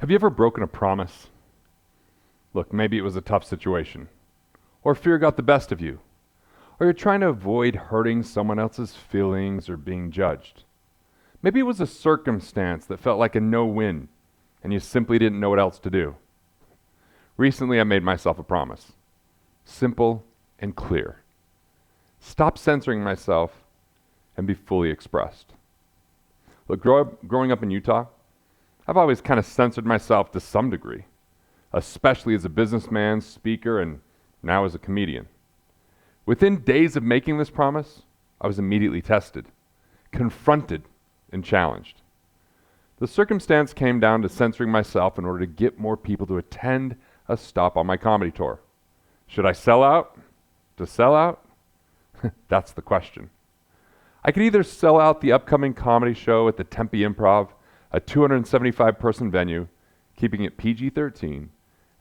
Have you ever broken a promise? Look, maybe it was a tough situation, or fear got the best of you, or you're trying to avoid hurting someone else's feelings or being judged. Maybe it was a circumstance that felt like a no-win, and you simply didn't know what else to do. Recently, I made myself a promise. Simple and clear. Stop censoring myself and be fully expressed. Look, growing up in Utah, I've always kind of censored myself to some degree, especially as a businessman, speaker, and now as a comedian. Within days of making this promise, I was immediately tested, confronted, and challenged. The circumstance came down to censoring myself in order to get more people to attend a stop on my comedy tour. Should I sell out? To sell out? That's the question. I could either sell out the upcoming comedy show at the Tempe Improv, a 275-person venue, keeping it PG-13,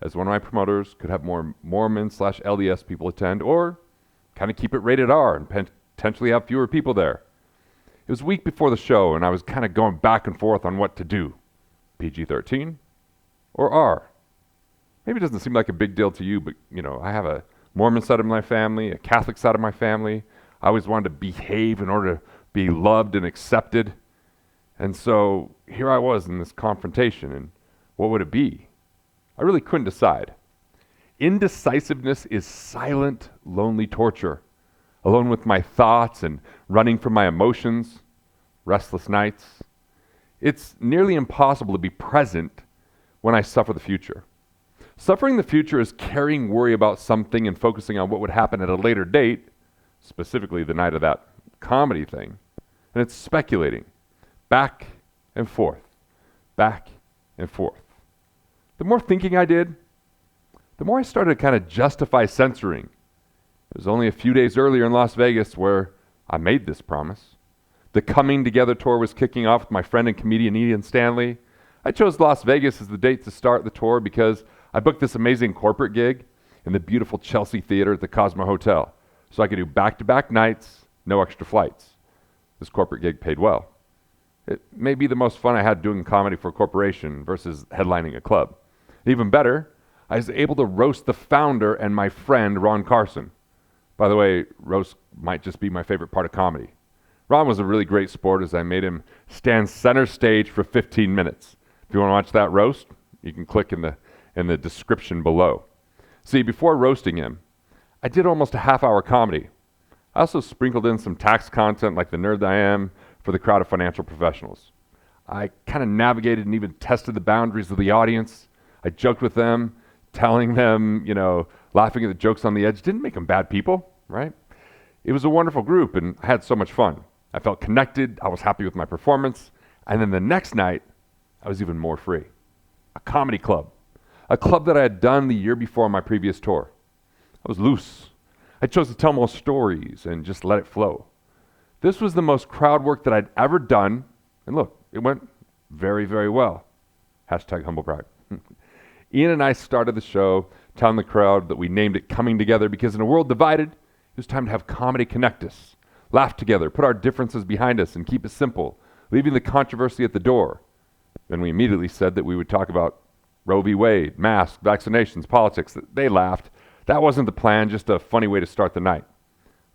as one of my promoters could have more Mormon/LDS people attend, or kind of keep it rated R and potentially have fewer people there. It was a week before the show, and I was kind of going back and forth on what to do. PG-13 or R? Maybe it doesn't seem like a big deal to you, but I have a Mormon side of my family, a Catholic side of my family. I always wanted to behave in order to be loved and accepted. And so here I was in this confrontation, and what would it be? I really couldn't decide. Indecisiveness is silent, lonely torture, alone with my thoughts and running from my emotions, restless nights. It's nearly impossible to be present when I suffer the future. Suffering the future is carrying worry about something and focusing on what would happen at a later date, specifically the night of that comedy thing, and it's speculating back and forth, back and forth. The more thinking I did, the more I started to kind of justify censoring. It was only a few days earlier in Las Vegas where I made this promise. The Coming Together tour was kicking off with my friend and comedian Ian Stanley. I chose Las Vegas as the date to start the tour because I booked this amazing corporate gig in the beautiful Chelsea Theater at the Cosmo Hotel, so I could do back-to-back nights, no extra flights. This corporate gig paid well. It may be the most fun I had doing comedy for a corporation versus headlining a club. Even better, I was able to roast the founder and my friend, Ron Carson. By the way, roast might just be my favorite part of comedy. Ron was a really great sport as I made him stand center stage for 15 minutes. If you want to watch that roast, you can click in the description below. See, before roasting him, I did almost a half-hour comedy. I also sprinkled in some tax content like the nerd that I am for the crowd of financial professionals. I kind of navigated and even tested the boundaries of the audience. I joked with them, telling them, laughing at the jokes on the edge. Didn't make them bad people, right? It was a wonderful group, and I had so much fun. I felt connected. I was happy with my performance. And then the next night, I was even more free. A comedy club. A club that I had done the year before on my previous tour. I was loose. I chose to tell more stories and just let it flow. This was the most crowd work that I'd ever done. And look, it went very, very well. Hashtag humble brag. Ian and I started the show telling the crowd that we named it Coming Together because in a world divided, it was time to have comedy connect us, laugh together, put our differences behind us, and keep it simple, leaving the controversy at the door. Then we immediately said that we would talk about Roe v. Wade, masks, vaccinations, politics. They laughed. That wasn't the plan, just a funny way to start the night.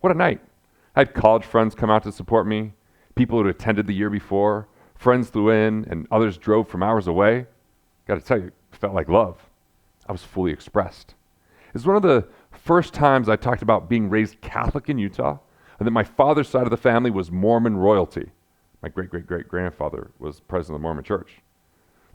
What a night. I had college friends come out to support me, people who had attended the year before, friends flew in, and others drove from hours away. Got to tell you, it felt like love. I was fully expressed. It was one of the first times I talked about being raised Catholic in Utah, and that my father's side of the family was Mormon royalty. My great-great-great-grandfather was president of the Mormon Church.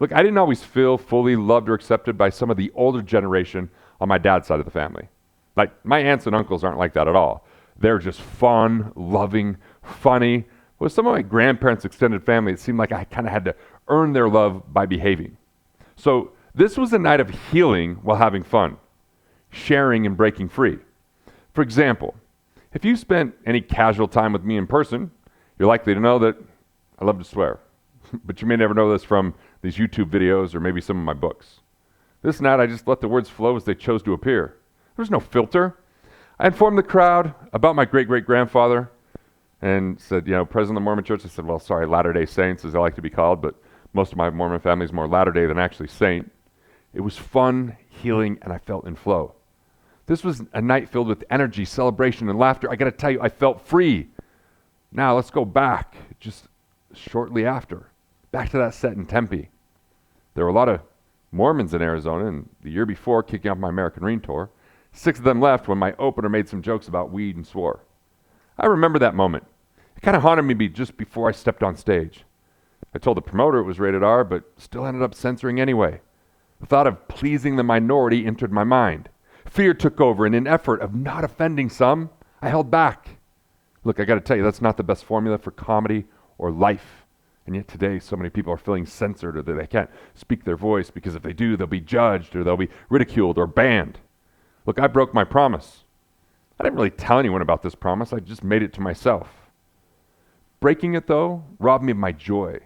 Look, I didn't always feel fully loved or accepted by some of the older generation on my dad's side of the family. Like, my aunts and uncles aren't like that at all. They're just fun, loving, funny. With some of my grandparents' extended family, it seemed like I kind of had to earn their love by behaving. So this was a night of healing while having fun, sharing and breaking free. For example, if you spent any casual time with me in person, you're likely to know that I love to swear. But you may never know this from these YouTube videos or maybe some of my books. This night, I just let the words flow as they chose to appear. There was no filter. I informed the crowd about my great-great-grandfather and said, president of the Mormon Church. I said, well, sorry, Latter-day Saints, as I like to be called, but Most of my Mormon family is more Latter-day than actually Saint. It was fun, healing, and I felt in flow. This was a night filled with energy, celebration, and laughter. I got to tell you, I felt free. Now let's go back, just shortly after, back to that set in Tempe. There were a lot of Mormons in Arizona, and the year before, kicking off my American Marine tour, 6 of them left when my opener made some jokes about weed and swore. I remember that moment. It kind of haunted me just before I stepped on stage. I told the promoter it was rated R, but still ended up censoring anyway. The thought of pleasing the minority entered my mind. Fear took over, and in effort of not offending some, I held back. Look, I got to tell you, that's not the best formula for comedy or life. And yet today, so many people are feeling censored or that they can't speak their voice because if they do, they'll be judged or they'll be ridiculed or banned. Look, I broke my promise. I didn't really tell anyone about this promise. I just made it to myself. Breaking it, though, robbed me of my joy,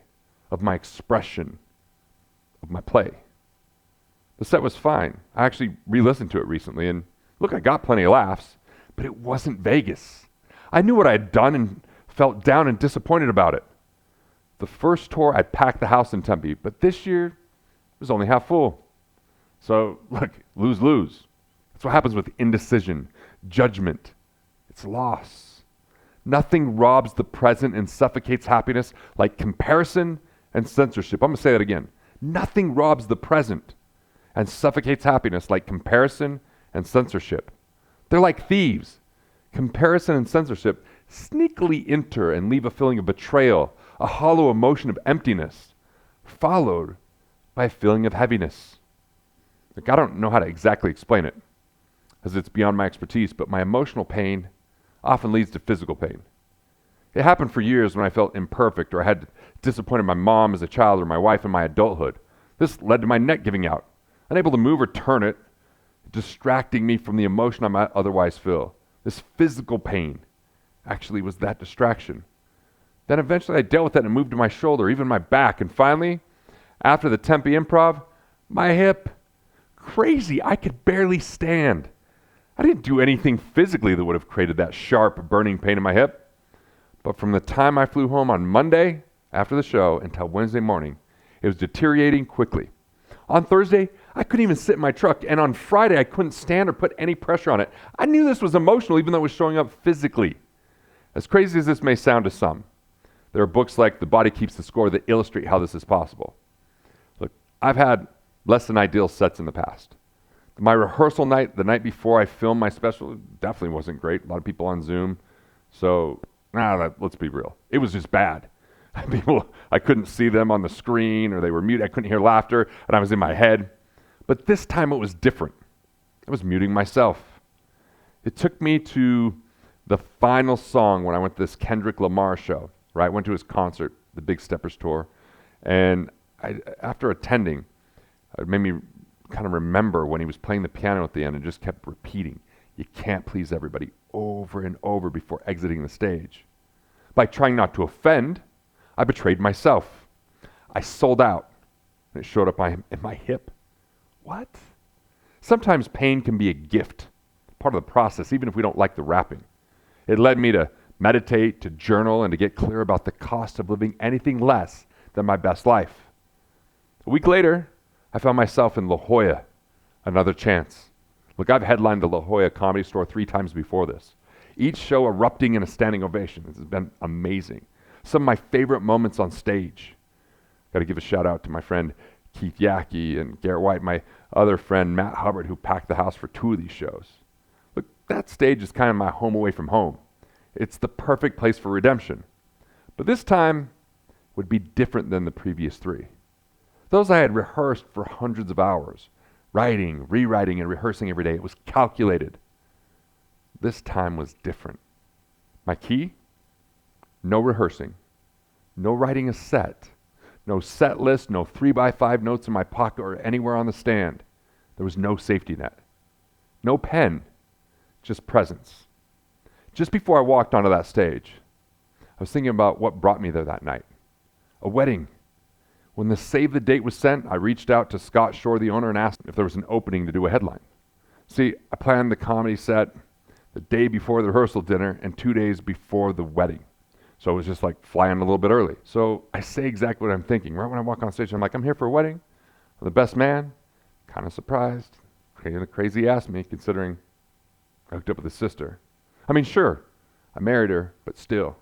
of my expression, of my play. The set was fine. I actually re-listened to it recently, and look, I got plenty of laughs, but it wasn't Vegas. I knew what I had done and felt down and disappointed about it. The first tour, I packed the house in Tempe, but this year, it was only half full. So, look, lose-lose. That's what happens with indecision, judgment. It's loss. Nothing robs the present and suffocates happiness like comparison and censorship. I'm going to say that again. Nothing robs the present and suffocates happiness like comparison and censorship. They're like thieves. Comparison and censorship sneakily enter and leave a feeling of betrayal, a hollow emotion of emptiness, followed by a feeling of heaviness. Like, I don't know how to exactly explain it, as it's beyond my expertise, but my emotional pain often leads to physical pain. It happened for years when I felt imperfect or I had disappointed my mom as a child or my wife in my adulthood. This led to my neck giving out, unable to move or turn it, distracting me from the emotion I might otherwise feel. This physical pain actually was that distraction. Then eventually I dealt with it and moved to my shoulder, even my back, and finally, after the Tempe Improv, my hip. Crazy, I could barely stand. I didn't do anything physically that would have created that sharp, burning pain in my hip. But from the time I flew home on Monday after the show until Wednesday morning, it was deteriorating quickly. On Thursday, I couldn't even sit in my truck, and on Friday, I couldn't stand or put any pressure on it. I knew this was emotional, even though it was showing up physically. As crazy as this may sound to some, there are books like The Body Keeps the Score that illustrate how this is possible. Look, I've had less than ideal sets in the past. My rehearsal night, the night before I filmed my special, definitely wasn't great. A lot of people on Zoom. So, let's be real. It was just bad. People, I couldn't see them on the screen or they were muted. I couldn't hear laughter and I was in my head. But this time it was different. I was muting myself. It took me to the final song when I went to this Kendrick Lamar show, right? I went to his concert, the Big Steppers tour. And after attending, it made me kind of remember when he was playing the piano at the end and just kept repeating, you can't please everybody, over and over before exiting the stage. By trying not to offend, I betrayed myself. I sold out, and it showed up in my hip. What? Sometimes pain can be a gift, part of the process, even if we don't like the wrapping. It led me to meditate, to journal, and to get clear about the cost of living anything less than my best life. A week later, I found myself in La Jolla, another chance. Look, I've headlined the La Jolla Comedy Store 3 times before this. Each show erupting in a standing ovation. This has been amazing. Some of my favorite moments on stage. Got to give a shout out to my friend Keith Yackey and Garrett White, my other friend Matt Hubbard, who packed the house for 2 of these shows. Look, that stage is kind of my home away from home. It's the perfect place for redemption. But this time would be different than the previous 3. Those I had rehearsed for hundreds of hours, writing, rewriting, and rehearsing every day. It was calculated. This time was different. My key? No rehearsing, no writing a set, no set list, no 3x5 notes in my pocket or anywhere on the stand. There was no safety net, no pen, just presence. Just before I walked onto that stage, I was thinking about what brought me there that night. A wedding. When the save the date was sent, I reached out to Scott Shore, the owner, and asked if there was an opening to do a headline. See, I planned the comedy set the day before the rehearsal dinner and 2 days before the wedding. So it was just like flying a little bit early. So I say exactly what I'm thinking. Right when I walk on stage, I'm like, I'm here for a wedding. I'm the best man. Kind of surprised. Crazy asked me, considering I hooked up with his sister. I mean, sure, I married her, but still.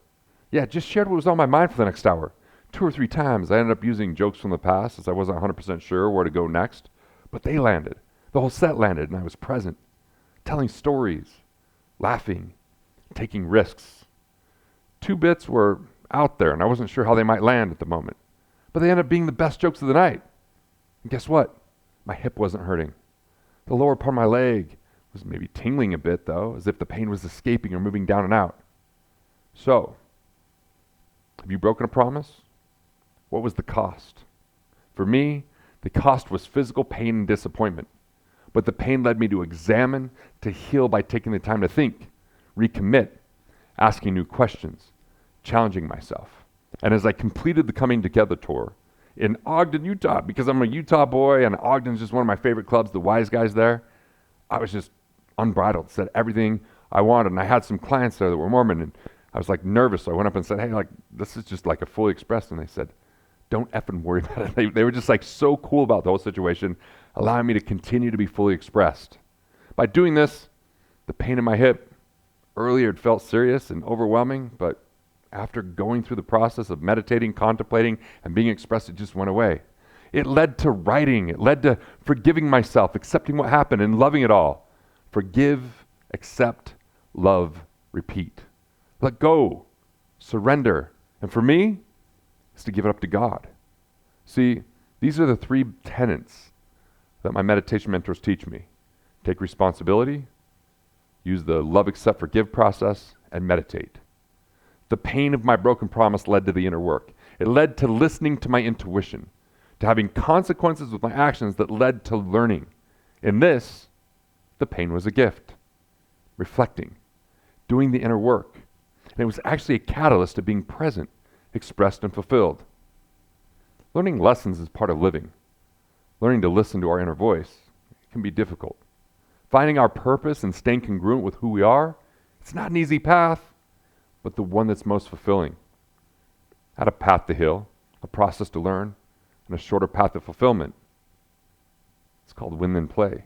Yeah, just shared what was on my mind for the next hour. 2 or 3 times I ended up using jokes from the past as I wasn't 100% sure where to go next. But they landed. The whole set landed, and I was present, telling stories, laughing, taking risks. 2 bits were out there, and I wasn't sure how they might land at the moment. But they ended up being the best jokes of the night. And guess what? My hip wasn't hurting. The lower part of my leg was maybe tingling a bit, though, as if the pain was escaping or moving down and out. So, have you broken a promise? What was the cost? For me, the cost was physical pain and disappointment. But the pain led me to examine, to heal by taking the time to think, recommit, asking new questions, challenging myself. And as I completed the Coming Together tour in Ogden, Utah, because I'm a Utah boy and Ogden's just one of my favorite clubs, the wise guys there, I was just unbridled, said everything I wanted. And I had some clients there that were Mormon, and I was like nervous. So I went up and said, hey, like, this is just like a fully expressed. And they said, don't effing worry about it. They were just like so cool about the whole situation, allowing me to continue to be fully expressed. By doing this, the pain in my hip, earlier it felt serious and overwhelming, but after going through the process of meditating, contemplating, and being expressed, it just went away. It led to writing. It led to forgiving myself, accepting what happened, and loving it all. Forgive, accept, love, repeat. Let go, surrender. And for me, it's to give it up to God. See, these are the 3 tenets that my meditation mentors teach me. Take responsibility, use the love, accept, forgive process, and meditate. The pain of my broken promise led to the inner work. It led to listening to my intuition, to having consequences with my actions that led to learning. In this, the pain was a gift. Reflecting, doing the inner work. And it was actually a catalyst to being present, expressed, and fulfilled. Learning lessons is part of living. Learning to listen to our inner voice can be difficult. Finding our purpose and staying congruent with who we are, it's not an easy path, but the one that's most fulfilling. I had a path to heal, a process to learn, and a shorter path to fulfillment. It's called win then play.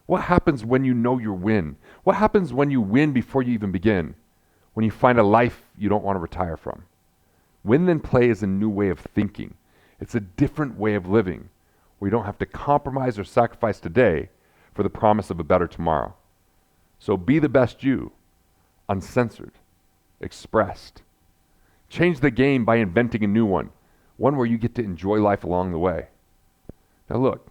What happens when you know your win? What happens when you win before you even begin? When you find a life you don't want to retire from? Win then play is a new way of thinking. It's a different way of living, where you don't have to compromise or sacrifice today for the promise of a better tomorrow. So be the best you, uncensored, expressed. Change the game by inventing a new one where you get to enjoy life along the way. Now look,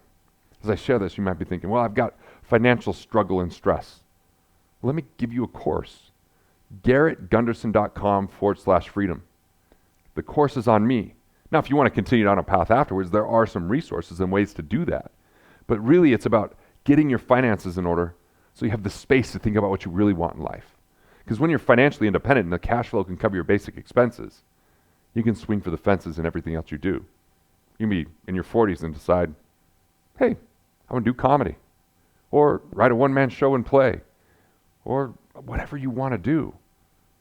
as I share this, you might be thinking, well, I've got financial struggle and stress. Let me give you a course. GarrettGunderson.com/freedom. The course is on me. Now, if you want to continue down a path afterwards, there are some resources and ways to do that. But really, it's about getting your finances in order so you have the space to think about what you really want in life. Because when you're financially independent and the cash flow can cover your basic expenses, you can swing for the fences in everything else you do. You can be in your 40s and decide, hey, I want to do comedy, or write a one-man show and play, or whatever you want to do.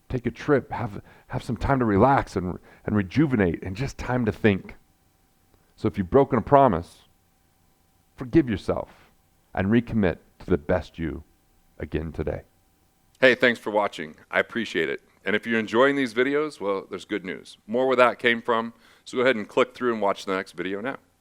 Take a trip, have some time to relax and rejuvenate, and just time to think. So if you've broken a promise, forgive yourself and recommit to the best you again today. Hey, thanks for watching. I appreciate it. And if you're enjoying these videos, well, there's good news. More where that came from, so go ahead and click through and watch the next video now.